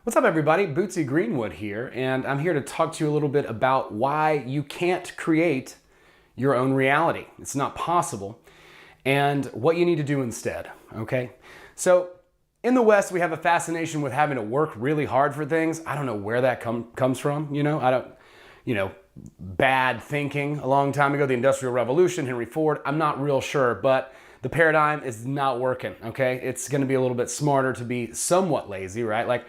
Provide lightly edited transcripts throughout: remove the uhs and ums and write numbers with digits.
What's up, everybody? Bootsy Greenwood here, and I'm here to talk to you a little bit about why you can't create your own reality. It's not possible, and what you need to do instead, okay? So, in the West, we have a fascination with having to work really hard for things. I don't know where that comes from, bad thinking a long time ago, the Industrial Revolution, Henry Ford, I'm not real sure, but the paradigm is not working, okay? It's gonna be a little bit smarter to be somewhat lazy, right? Like,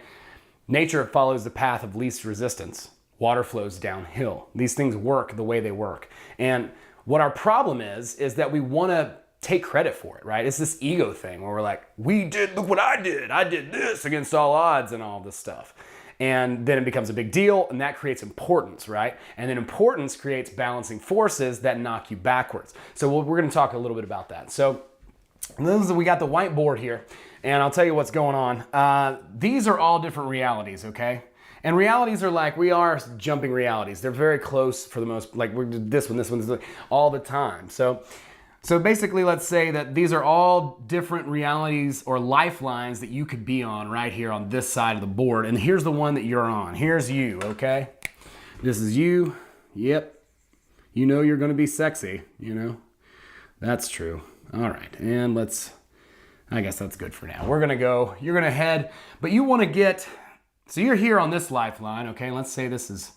nature follows the path of least resistance. Water flows downhill. These things work the way they work. And what our problem is that we want to take credit for it, right? It's this ego thing where we're like, look what I did. I did this against all odds and all this stuff. And then it becomes a big deal, and that creates importance, right? And then importance creates balancing forces that knock you backwards. So we're going to talk a little bit about that. So we got the whiteboard here. And I'll tell you what's going on. These are all different realities, okay? And realities are like, we are jumping realities. They're very close for the most, like we're this one, all the time. So basically, let's say that these are all different realities or lifelines that you could be on right here on this side of the board. And here's the one that you're on. Here's you, okay? This is you. Yep. You know you're going to be sexy, you know? That's true. All right, and I guess that's good for now. You're gonna head, but you wanna so you're here on this lifeline, okay? Let's say this is,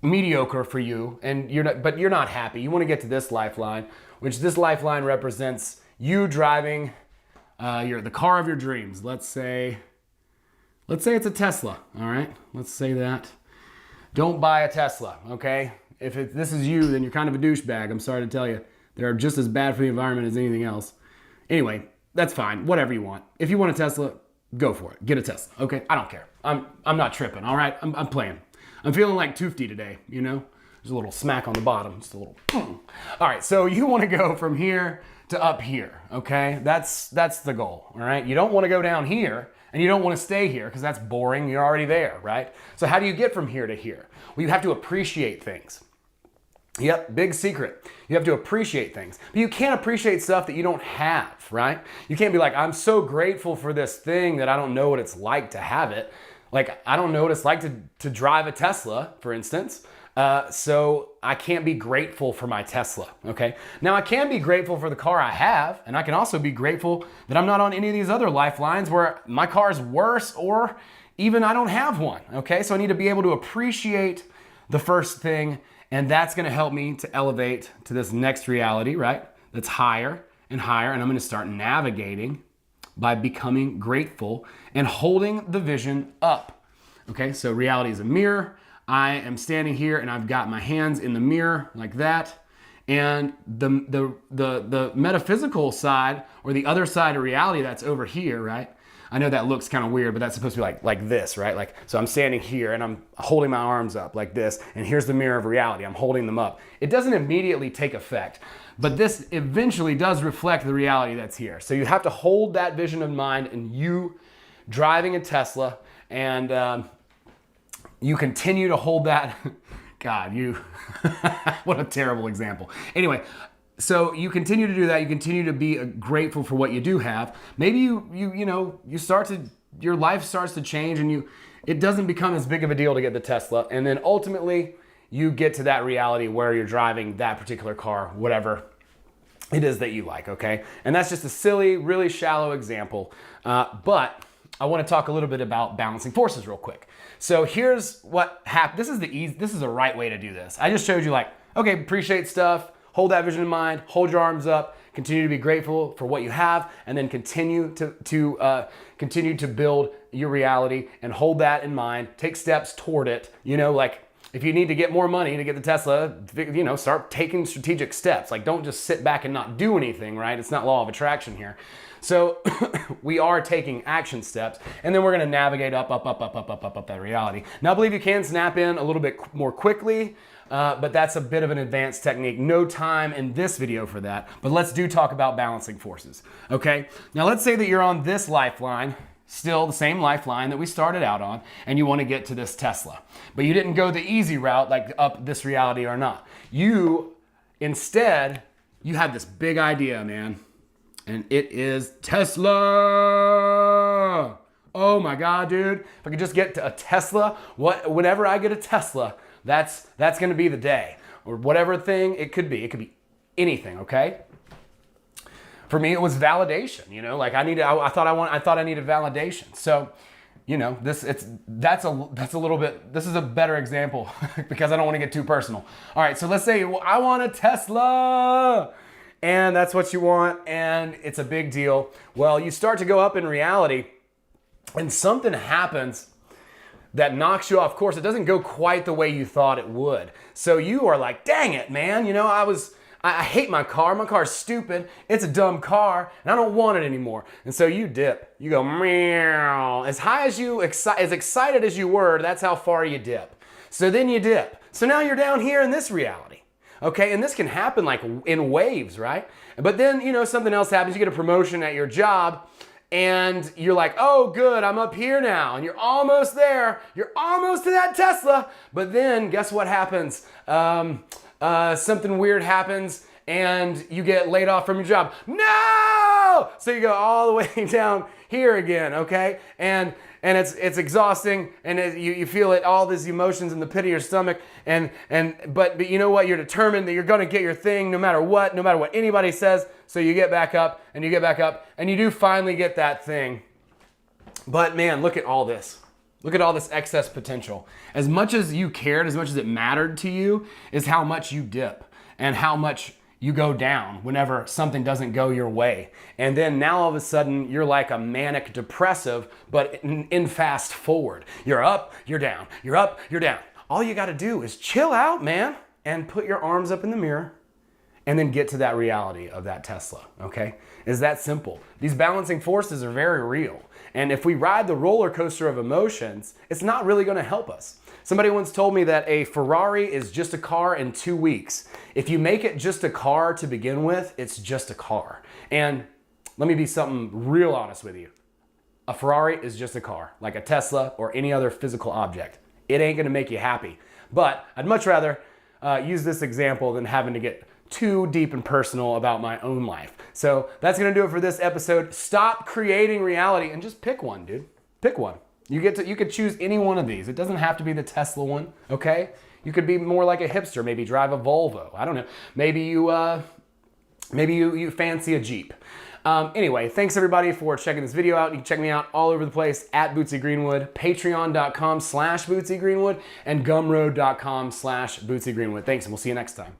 mediocre for you, and but you're not happy. You wanna get to this lifeline, which this lifeline represents you driving the car of your dreams. Let's say it's a Tesla, all right? Let's say that. Don't buy a Tesla, okay? If this is you, then you're kind of a douchebag. I'm sorry to tell you. They're just as bad for the environment as anything else. Anyway, that's fine. Whatever you want. If you want a Tesla, go for it. Get a Tesla. Okay, I don't care. I'm not tripping. All right, I'm playing. I'm feeling like Toofty today. There's a little smack on the bottom. Just a little. All right, so you want to go from here to up here. Okay, that's the goal. All right, you don't want to go down here, and you don't want to stay here because that's boring. You're already there, right? So how do you get from here to here? Well, you have to appreciate things. Yep, big secret. You have to appreciate things. But you can't appreciate stuff that you don't have, right? You can't be like, I'm so grateful for this thing that I don't know what it's like to have it. Like, I don't know what it's like to drive a Tesla, for instance. So I can't be grateful for my Tesla, okay? Now, I can be grateful for the car I have, and I can also be grateful that I'm not on any of these other lifelines where my car's worse or even I don't have one, okay? So I need to be able to appreciate the first thing, and that's gonna help me to elevate to this next reality, right? That's higher and higher, and I'm gonna start navigating by becoming grateful and holding the vision up. Okay, so reality is a mirror. I am standing here and I've got my hands in the mirror like that. And the metaphysical side, or the other side of reality that's over here, right? I know that looks kind of weird, but that's supposed to be like this, right? Like, so I'm standing here and I'm holding my arms up like this, and here's the mirror of reality. I'm holding them up. It doesn't immediately take effect, but this eventually does reflect the reality that's here. So you have to hold that vision in mind, and you driving a Tesla, and you continue to hold that. God, what a terrible example. Anyway, so you continue to do that. You continue to be grateful for what you do have. Maybe your life starts to change, and it doesn't become as big of a deal to get the Tesla. And then ultimately you get to that reality where you're driving that particular car, whatever it is that you like, okay? And that's just a silly, really shallow example. But I want to talk a little bit about balancing forces real quick. So here's what happened. This is the right way to do this. I just showed you, like, okay, appreciate stuff. Hold that vision in mind, hold your arms up, continue to be grateful for what you have, and then continue to build your reality and hold that in mind. Take steps toward it. Like, if you need to get more money to get the Tesla, start taking strategic steps. Like, don't just sit back and not do anything, right? It's not law of attraction here. So we are taking action steps, and then we're gonna navigate up that reality. Now, I believe you can snap in a little bit more quickly, but that's a bit of an advanced technique. No time in this video for that, but let's talk about balancing forces, okay? Now, let's say that you're on this lifeline, still the same lifeline that we started out on, and you wanna get to this Tesla. But you didn't go the easy route, like up this reality or not. Instead, you have this big idea, man. And it is Tesla. Oh my God, dude, if I could just get to a Tesla, whenever I get a Tesla, that's gonna be the day. Or whatever thing it could be. It could be anything, okay? For me, it was validation, you know, like I thought I needed validation. So, you know, this is a better example because I don't want to get too personal. All right, so let's say I want a Tesla. And that's what you want, and it's a big deal. Well, you start to go up in reality, and something happens that knocks you off course. It doesn't go quite the way you thought it would. So you are like, dang it, man. You know, I hate my car. My car's stupid. It's a dumb car, and I don't want it anymore. And so you dip. You go, meow. As excited as you were, that's how far you dip. So then you dip. So now you're down here in this reality. Okay, and this can happen like in waves, right? But then, you know, something else happens. You get a promotion at your job, and you're like, oh, good, I'm up here now. And you're almost there. You're almost to that Tesla. But then, guess what happens? Something weird happens, and you get laid off from your job. No! So you go all the way down here again, okay? And it's exhausting, and you feel it, all these emotions in the pit of your stomach, but you know what? You're determined that you're going to get your thing no matter what anybody says. So you get back up, and you get back up, and you do finally get that thing. But man, look at all this. Look at all this excess potential. As much as you cared, as much as it mattered to you, is how much you dip and how much you go down whenever something doesn't go your way. And then now all of a sudden you're like a manic depressive, but in fast forward. You're up, you're down, you're up, you're down. All you gotta do is chill out, man, and put your arms up in the mirror and then get to that reality of that Tesla, okay? It's that simple. These balancing forces are very real. And if we ride the roller coaster of emotions, it's not really gonna help us. Somebody once told me that a Ferrari is just a car in 2 weeks. If you make it just a car to begin with, it's just a car. And let me be something real honest with you. A Ferrari is just a car, like a Tesla or any other physical object. It ain't gonna make you happy. But I'd much rather use this example than having to get too deep and personal about my own life. So that's gonna do it for this episode. Stop creating reality and just pick one, dude. Pick one. You could choose any one of these. It doesn't have to be the Tesla one, okay? You could be more like a hipster, maybe drive a Volvo. I don't know. Maybe you fancy a Jeep. Anyway, thanks everybody for checking this video out. You can check me out all over the place at Bootsy Greenwood, patreon.com/Bootsy Greenwood, and gumroad.com/Bootsy Greenwood. Thanks, and we'll see you next time.